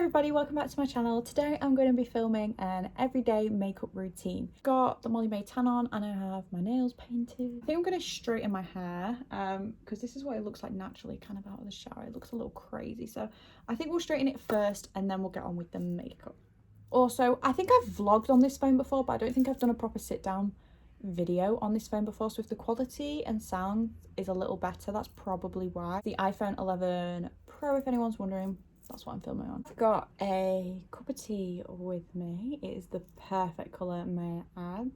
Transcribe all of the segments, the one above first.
everybody, welcome back to my channel. Today I'm going to be filming an everyday makeup routine. Got the Molly May tan on and I have my nails painted. I think I'm going to straighten my hair because this is what it looks like naturally, kind of out of the shower. It looks a little crazy, so I think we'll straighten it first and then we'll get on with the makeup. Also, I think I've vlogged on this phone before, but I don't think I've done a proper sit down video on this phone before, so if the quality and sound is a little better, that's probably why. The iPhone 11 Pro, if anyone's wondering, that's what I'm filming on. I've got a cup of tea with me. It is the perfect colour, may I add.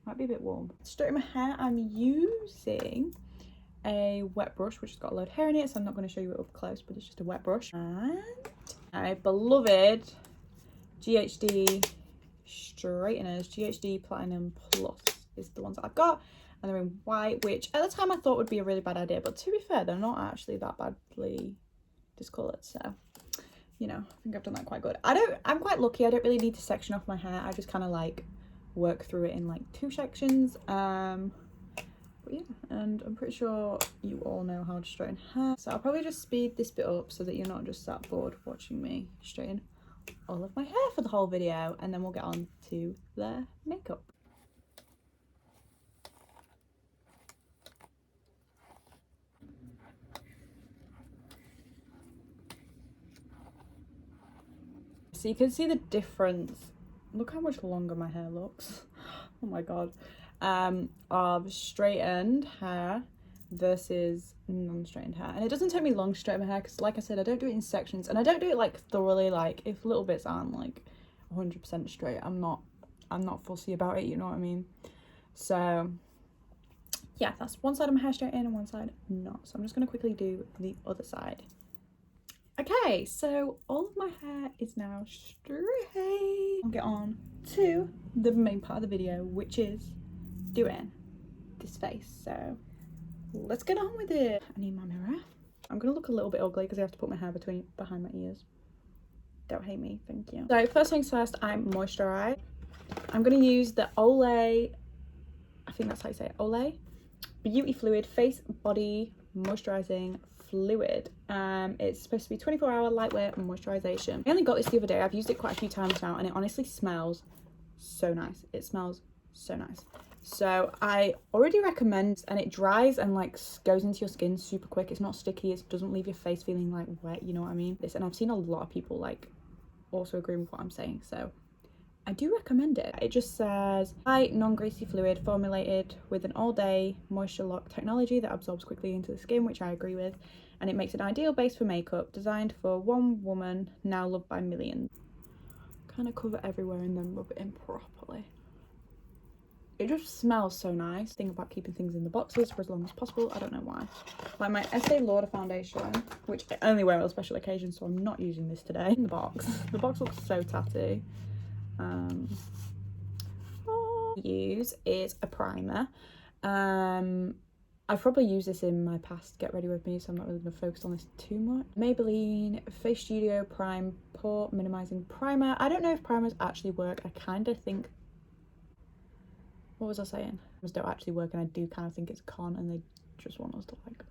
Might be a bit warm. To straighten my hair, I'm using a wet brush, which has got a load of hair in it, so I'm not going to show you it up close, but it's just a wet brush. And my beloved GHD straighteners, GHD Platinum Plus is the ones that I've got, and they're in white, which at the time I thought would be a really bad idea, but to be fair, they're not actually that badly discoloured, so you know, I think I've done that quite good. I'm quite lucky, I don't really need to section off my hair. I just kind of like work through it in like 2 sections. But yeah, and I'm pretty sure you all know how to straighten hair, so I'll probably just speed this bit up so that you're not just sat bored watching me straighten all of my hair for the whole video, and then we'll get on to the makeup. So you can see the difference. Look how much longer my hair looks. Oh my god. Of straightened hair versus non-straightened hair. And it doesn't take me long to straighten my hair because, like I said, I don't do it in sections, and I don't do it like thoroughly. Like if little bits aren't like 100% straight, I'm not fussy about it, you know what I mean? So yeah, that's one side of my hair straightened and one side not. So I'm just going to quickly do the other side. Okay, so all of my hair is now straight. I'll get on to the main part of the video, which is doing this face. So let's get on with it. I need my mirror. I'm gonna look a little bit ugly because I have to put my hair behind my ears. Don't hate me, thank you. So first things first, I'm moisturised. I'm gonna use the Olay, I think that's how you say it, Olay Beauty Fluid Face Body Moisturising Fluid. It's supposed to be 24-hour lightweight moisturization. I only got this the other day. I've used it quite a few times now, and it honestly smells so nice. It smells so nice. So I already recommend, and it dries and like goes into your skin super quick. It's not sticky, it doesn't leave your face feeling like wet, you know what I mean? And I've seen a lot of people like also agree with what I'm saying, so I do recommend it. It just says light, non-greasy fluid formulated with an all-day moisture lock technology that absorbs quickly into the skin, which I agree with, and it makes an ideal base for makeup, designed for one woman, now loved by millions. Kind of cover everywhere and then rub it in properly. It just smells so nice. Think about keeping things in the boxes for as long as possible. I don't know why. Like my Estee Lauder foundation, which I only wear on special occasions, so I'm not using this today. In the box. The box looks so tatty. What I use is a primer. I've probably used this in my past Get Ready With Me, so I'm not really going to focus on this too much. Maybelline Face Studio Prime Pore Minimizing Primer. I don't know if primers actually work. I kind of think, what was I saying? Primers don't actually work, and I do kind of think it's a con and they just want us to like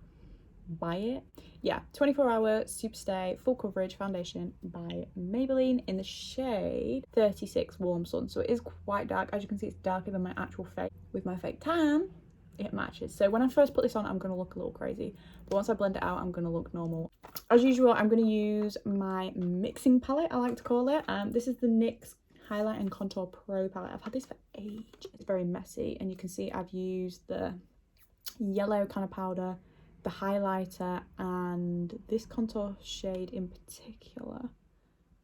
buy it. Yeah, 24-hour super stay full coverage foundation by Maybelline in the shade 36 Warm Sun. So it is quite dark. As you can see, it's darker than my actual face. With my fake tan, it matches. So when I first put this on, I'm going to look a little crazy, but once I blend it out, I'm going to look normal. As usual, I'm going to use my mixing palette, I like to call it. This is the NYX Highlight and Contour Pro palette. I've had this for ages. It's very messy, and you can see I've used the yellow kind of powder, the highlighter, and this contour shade in particular.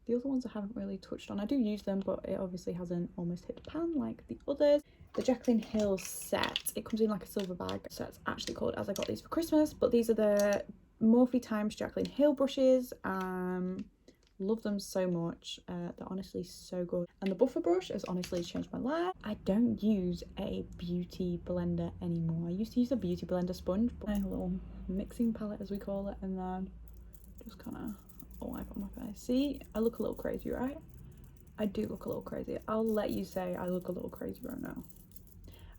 The other ones I haven't really touched on. I do use them, but it obviously hasn't almost hit the pan like the others. The Jaclyn Hill set, it comes in like a silver bag, so it's actually called, as I got these for Christmas, but these are the Morphe Times Jaclyn Hill brushes. Love them so much. They're honestly so good, and the buffer brush has honestly changed my life. I don't use a beauty blender anymore. I used to use a beauty blender sponge, but a little mixing palette as we call it, and then just kind of wipe on my face. See, I look a little crazy, right? I do look a little crazy. I'll let you say I look a little crazy right now.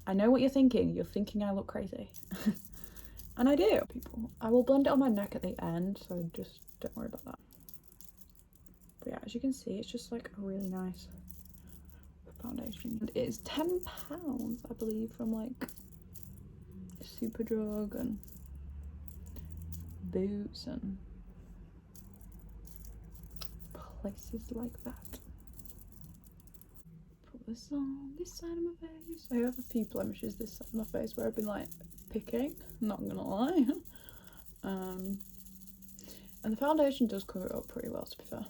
I know what you're thinking. You're thinking I look crazy. And I do. People, I will blend it on my neck at the end, so just don't worry about that. as you can see, it's just like a really nice foundation. And it is £10, I believe, from like Superdrug and Boots and places like that. Put this on this side of my face. I have a few blemishes this side of my face where I've been like picking, not gonna lie. And the foundation does cover it up pretty well, to be fair.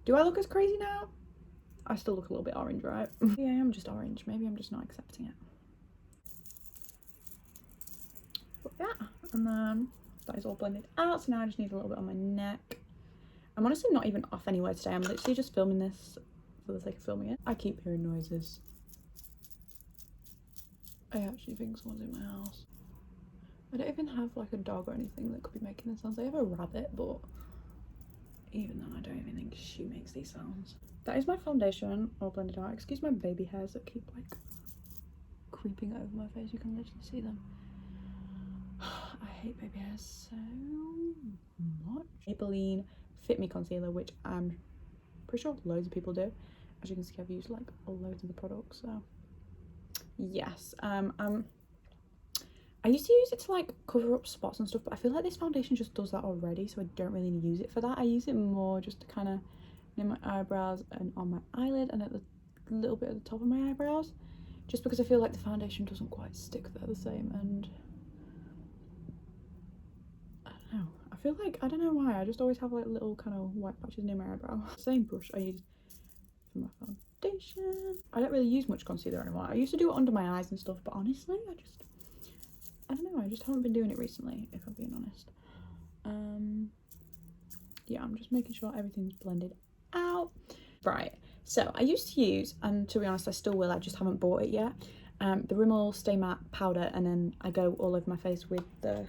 Do I look as crazy now? I still look a little bit orange, right? Yeah, I am just orange. Maybe I'm just not accepting it. But yeah, and then that is all blended out. So now I just need a little bit on my neck. I'm honestly not even off anywhere today. I'm literally just filming this for the sake of filming it. I keep hearing noises. I actually think someone's in my house. I don't even have like a dog or anything that could be making these sounds. I have a rabbit, but even then I don't even think she makes these sounds. That is my foundation all blended out. Excuse my baby hairs that keep like creeping over my face. You can literally see them. I hate baby hairs so much. Maybelline Fit Me Concealer, which I'm pretty sure loads of people do. As you can see, I've used like loads of the products, so yes. I used to use it to like cover up spots and stuff, but I feel like this foundation just does that already, so I don't really use it for that. I use it more just to kind of near my eyebrows and on my eyelid and at the little bit at the top of my eyebrows, just because I feel like the foundation doesn't quite stick there the same. And I don't know, I feel like, I don't know why, I just always have like little kind of white patches near my eyebrow. Same brush I use for my foundation. I don't really use much concealer anymore. I used to do it under my eyes and stuff, but honestly I don't know, I just haven't been doing it recently, if I'm being honest. Yeah, I'm just making sure everything's blended out. Right, so I used to use, and to be honest I still will, I just haven't bought it yet, the Rimmel Stay Matte powder, and then I go all over my face with the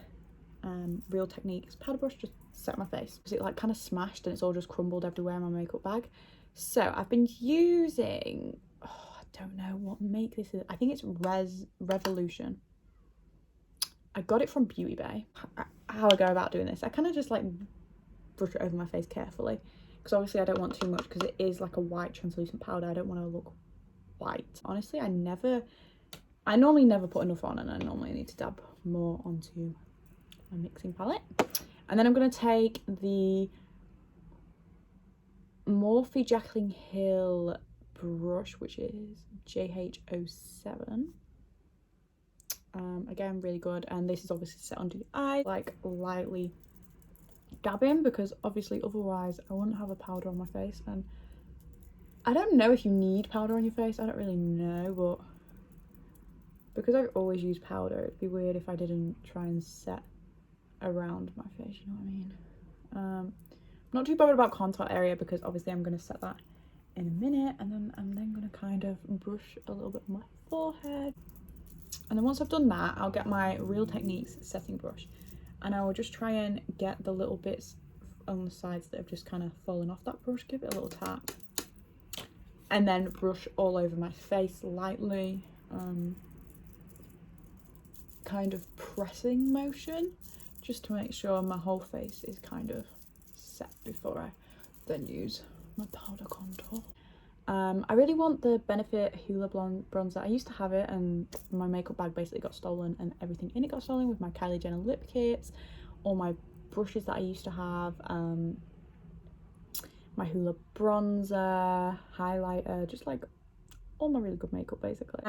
Real Techniques powder brush, just set my face, because it like kind of smashed and it's all just crumbled everywhere in my makeup bag. So I've been using, oh, I don't know what make this is, I think it's Revolution. I got it from Beauty Bay. How I go about doing this, I kind of just like brush it over my face carefully, because obviously I don't want too much, because it is like a white translucent powder. I don't want to look white. Honestly, I normally never put enough on, and I normally need to dab more onto my mixing palette. And then I'm going to take the Morphe Jaclyn Hill brush, which is JH07. Again, really good, and this is obviously set under the eye, like lightly dabbing, because obviously otherwise I wouldn't have a powder on my face. And I don't know if you need powder on your face, I don't really know, but because I always use powder, it'd be weird if I didn't try and set around my face, you know what I mean? Not too bothered about contour area, because obviously I'm going to set that in a minute, and then I'm going to kind of brush a little bit on my forehead. And then once I've done that, I'll get my Real Techniques setting brush, and I will just try and get the little bits on the sides that have just kind of fallen off that brush, give it a little tap, and then brush all over my face lightly, kind of pressing motion, just to make sure my whole face is kind of set before I then use my powder contour. I really want the Benefit Hoola bronzer. I used to have it, and my makeup bag basically got stolen, and everything in it got stolen, with my Kylie Jenner lip kits, all my brushes that I used to have, my Hoola bronzer, highlighter, just like all my really good makeup basically.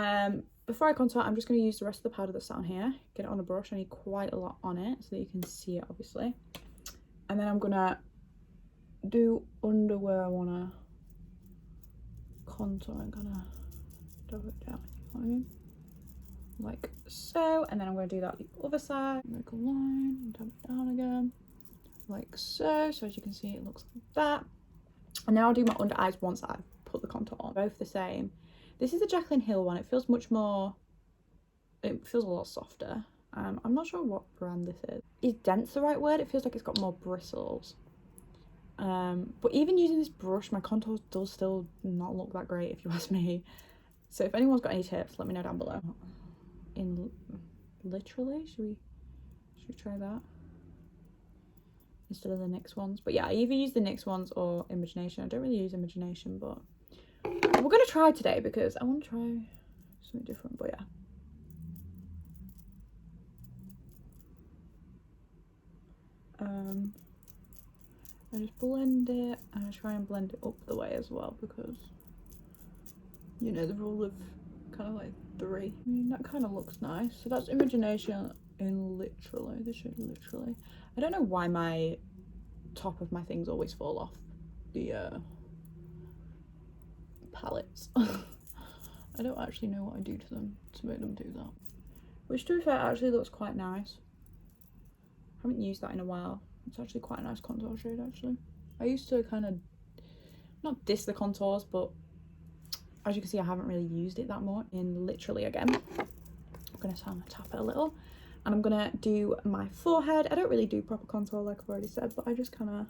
Before I contour, I'm just going to use the rest of the powder that's down here, get it on a brush. I need quite a lot on it so that you can see it obviously, and then I'm gonna do under where I want to contour and kind of dab it down, you know what I mean, like so. And then I'm going to do that the other side, make a line, dab it down again, like so. So as you can see, it looks like that. And now I'll do my under eyes once I've put the contour on. Both the same. This is the Jaclyn Hill one. It feels much more, it feels a lot softer. I'm not sure what brand this is. Is dense the right word? It feels like it's got more bristles. But even using this brush, my contour does still not look that great, if you ask me. So if anyone's got any tips, let me know down below. Literally, should we try that? instead of the NYX ones. But yeah, I either use the NYX ones or Imagination. I don't really use Imagination, but we're gonna try today because I want to try something different. But yeah. I just blend it, and I try and blend it up the way as well because, you know, the rule of kind of like 3. I mean, that kind of looks nice. So that's Imagination in Literally, the shade Literally. I don't know why my top of my things always fall off the palettes. I don't actually know what I do to them to make them do that. Which, to be fair, actually looks quite nice. I haven't used that in a while. It's actually quite a nice contour shade, actually. I used to kind of, not diss the contours, but as you can see, I haven't really used it that much in Literally again. I'm going to tap it a little. And I'm going to do my forehead. I don't really do proper contour, like I've already said, but I just kind of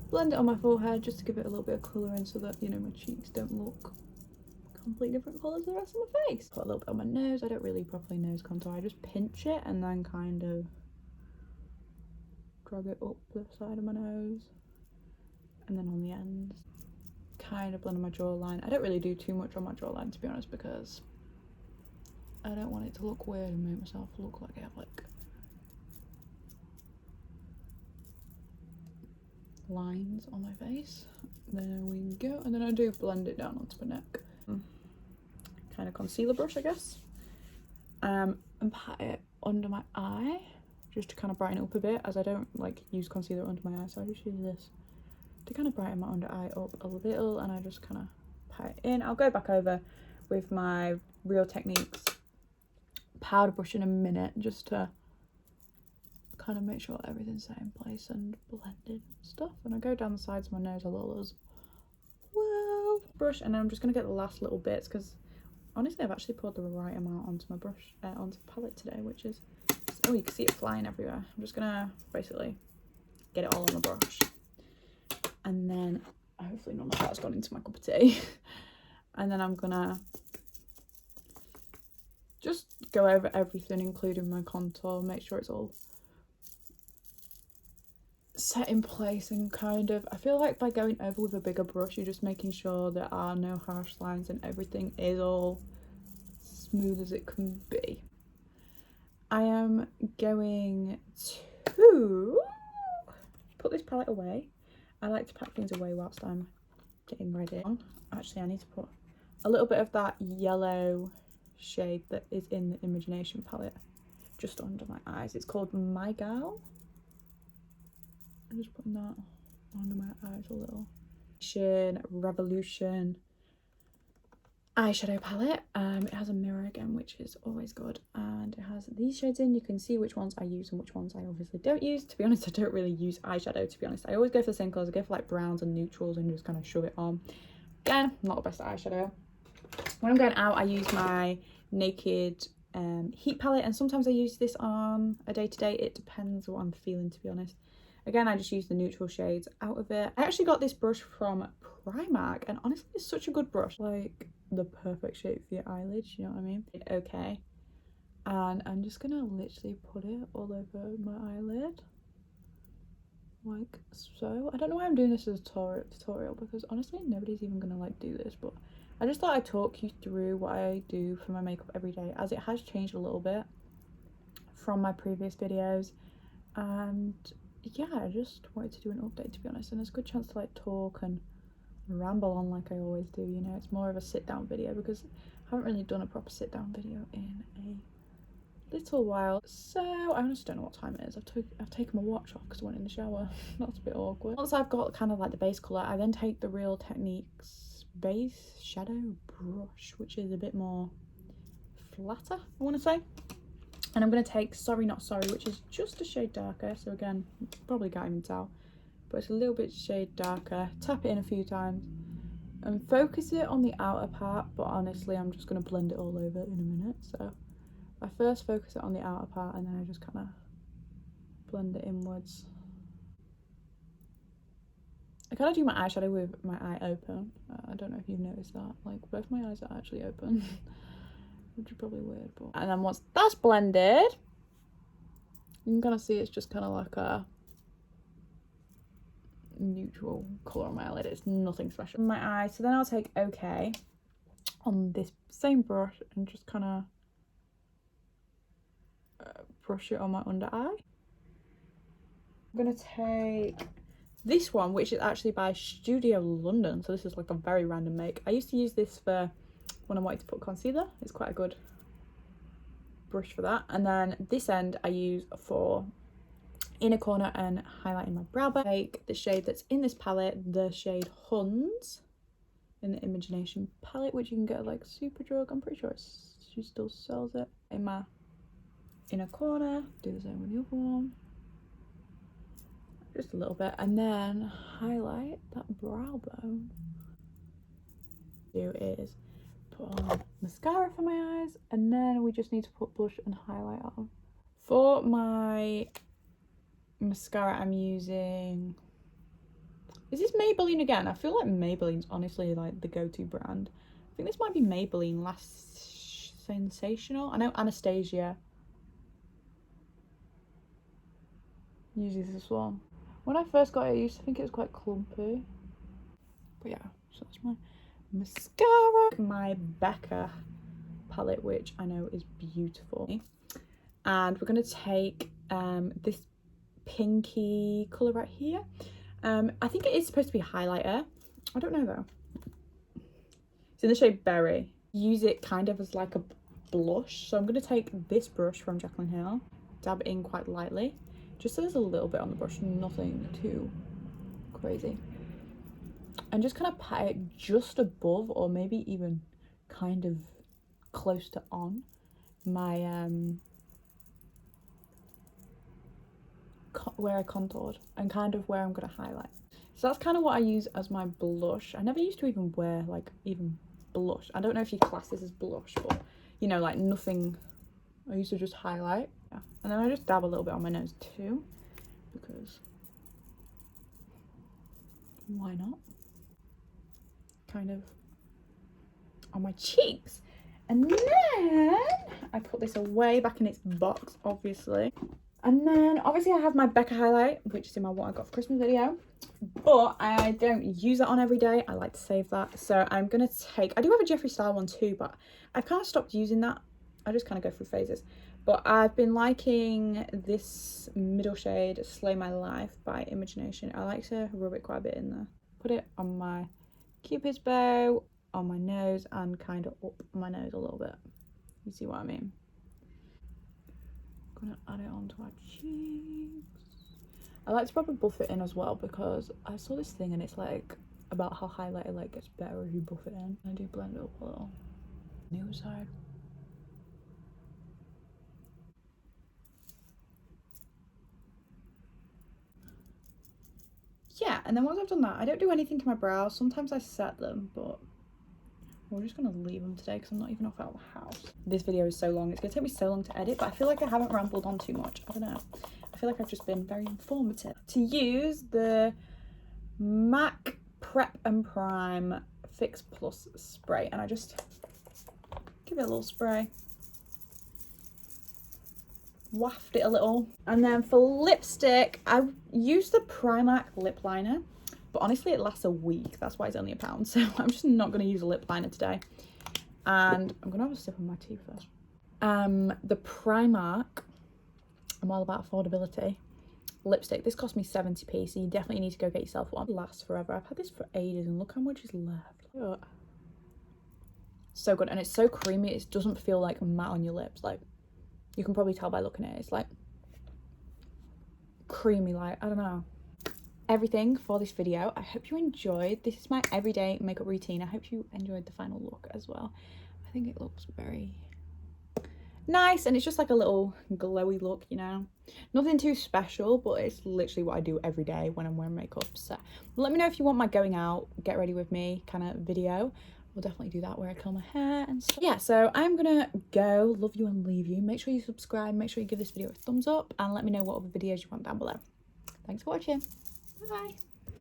blend it on my forehead just to give it a little bit of colour in so that, you know, my cheeks don't look completely different colours to the rest of my face. Put a little bit on my nose. I don't really properly nose contour. I just pinch it and then kind of drag it up the side of my nose and then on the ends. Kind of blend on my jawline. I don't really do too much on my jawline, to be honest, because I don't want it to look weird and make myself look like I have like lines on my face. There we go. And then I do blend it down onto my neck. Kind of concealer brush, I guess. And pat it under my eye just to kind of brighten it up a bit, as I don't like use concealer under my eye, so I just use this to kind of brighten my under eye up a little, and I just kind of pat it in. I'll go back over with my Real Techniques powder brush in a minute just to kind of make sure everything's set in place and blended and stuff. And I go down the sides of my nose a little as well. Brush, and then I'm just going to get the last little bits because honestly I've actually poured the right amount onto my brush, onto the palette today, which is, oh, you can see it flying everywhere. I'm just going to basically get it all on the brush. And then hopefully none of that's gone into my cup of tea. And then I'm gonna just go over everything, including my contour, make sure it's all set in place, and kind of, I feel like by going over with a bigger brush, you're just making sure there are no harsh lines and everything is all smooth as it can be. I am going to put this palette away. I like to pack things away whilst I'm getting ready. Actually, I need to put a little bit of that yellow shade that is in the Imagination palette just under my eyes. It's called My Gal. I'm just putting that under my eyes a little. Revolution eyeshadow palette. It has a mirror again, which is always good, and it has these shades in. You can see which ones I use and which ones I obviously don't use. To be honest, I don't really use eyeshadow, to be honest. I always go for the same colours. I go for like browns and neutrals and just kind of shove it on. Again, not the best at eyeshadow. When I'm going out, I use my Naked Heat palette, and sometimes I use this on a day-to-day. It depends what I'm feeling, to be honest. Again, I just use the neutral shades out of it. I actually got this brush from Primark, and honestly, it's such a good brush. Like, the perfect shape for your eyelids, you know what I mean? Okay. And I'm just gonna literally put it all over my eyelid. Like so. I don't know why I'm doing this as a tutorial, because honestly, nobody's even gonna like do this, but I just thought I'd talk you through what I do for my makeup every day, as it has changed a little bit from my previous videos. And yeah, I just wanted to do an update, to be honest, and it's a good chance to like talk and ramble on like I always do, you know. It's more of a sit down video because I haven't really done a proper sit down video in a little while. So I honestly don't know what time it is. I've taken my watch off because I went in the shower. That's a bit awkward. Once I've got kind of like the base colour, I then take the Real Techniques base shadow brush, which is a bit more flatter, I want to say. And I'm going to take Sorry Not Sorry, which is just a shade darker. So again, probably can't even tell, but it's a little bit shade darker. Tap it in a few times and focus it on the outer part, but honestly I'm just going to blend it all over in a minute. So I first focus it on the outer part and then I just kind of blend it inwards. I kind of do my eyeshadow with my eye open. I don't know if you've noticed that, like both my eyes are actually open. Which is probably weird, but... And then once that's blended, You can kind of see it's just kind of like a neutral colour on my eyelid. It's nothing special. My eye. So then I'll take OK on this same brush and just kind of brush it on my under eye. I'm going to take this one, which is actually by Studio London. So this is like a very random make. I used to use this for when I wanted to put concealer. It's quite a good brush for that. And then this end I use for inner corner and highlighting my brow bone. Take the shade that's in this palette, the shade Huns in the Imagination palette, which you can get at like Superdrug. I'm pretty sure she still sells it. In my inner corner, do the same with the other one, just a little bit, and then highlight that brow bone. Do is put on mascara for my eyes, and then we just need to put blush and highlight on. For my mascara, I'm using, is this Maybelline again? I feel like Maybelline's honestly like the go-to brand. I think this might be Maybelline Lash Sensational. I know Anastasia uses this one. When I first got it, I used to think it was quite clumpy. But yeah, so that's my mascara. My Becca palette, which I know is beautiful. And we're going to take this pinky colour right here. I think it is supposed to be a highlighter. I don't know though. It's in the shade Berry. Use it kind of as like a blush. So I'm going to take this brush from Jaclyn Hill, dab it in quite lightly. Just so there's a little bit on the brush, nothing too crazy. And just kind of pat it just above, or maybe even kind of close to on my where I contoured and kind of where I'm going to highlight. So that's kind of what I use as my blush. I never used to even wear like even blush. I don't know if you class this as blush, but you know, like nothing. I used to just highlight. Yeah. And then I just dab a little bit on my nose too, because why not? Kind of on my cheeks. And then I put this away back in its box, obviously. And then obviously I have my Becca highlight, which is in my What I Got for Christmas video, but I don't use that on every day. I like to save that. So I'm going to take, I do have a Jeffree Star one too, but I've kind of stopped using that. I just kind of go through phases. But I've been liking this middle shade, Slay My Life by Imagination. I like to rub it quite a bit in there. Put it on my Cupid's bow, on my nose, and kind of up my nose a little bit. You see what I mean? I'm gonna add it onto our cheeks. I like to probably buff it in as well, because I saw this thing and it's like about how highlighter like gets better if you buff it in. I do blend it up a little. New side. Yeah, and then once I've done that, I don't do anything to my brows. Sometimes I set them, but we're just going to leave them today because I'm not even off out of the house. This video is so long. It's going to take me so long to edit, but I feel like I haven't rambled on too much. I don't know. I feel like I've just been very informative. To use the MAC Prep and Prime Fix Plus spray, and I just give it a little spray. Waft it a little. And then for lipstick, I use the Primark lip liner, but honestly it lasts a week. That's why it's only £1. So I'm just not going to use a lip liner today. And I'm going to have a sip of my tea first. The Primark, I'm all about affordability, lipstick. This cost me 70p, so you definitely need to go get yourself one. It lasts forever. I've had this for ages and look how much is left. Look. So good, and it's so creamy. It doesn't feel like matte on your lips. Like, you can probably tell by looking at it. It's like creamy, like, I don't know. Everything for this video. I hope you enjoyed. This is my everyday makeup routine. I hope you enjoyed the final look as well. I think it looks very nice, and it's just like a little glowy look, you know. Nothing too special, but it's literally what I do every day when I'm wearing makeup. So let me know if you want my going out, get ready with me kind of video. We'll definitely do that where I curl my hair and stuff. Yeah, so I'm gonna go. Love you and leave you. Make sure you subscribe, make sure you give this video a thumbs up, and let me know what other videos you want down below. Thanks for watching. Bye.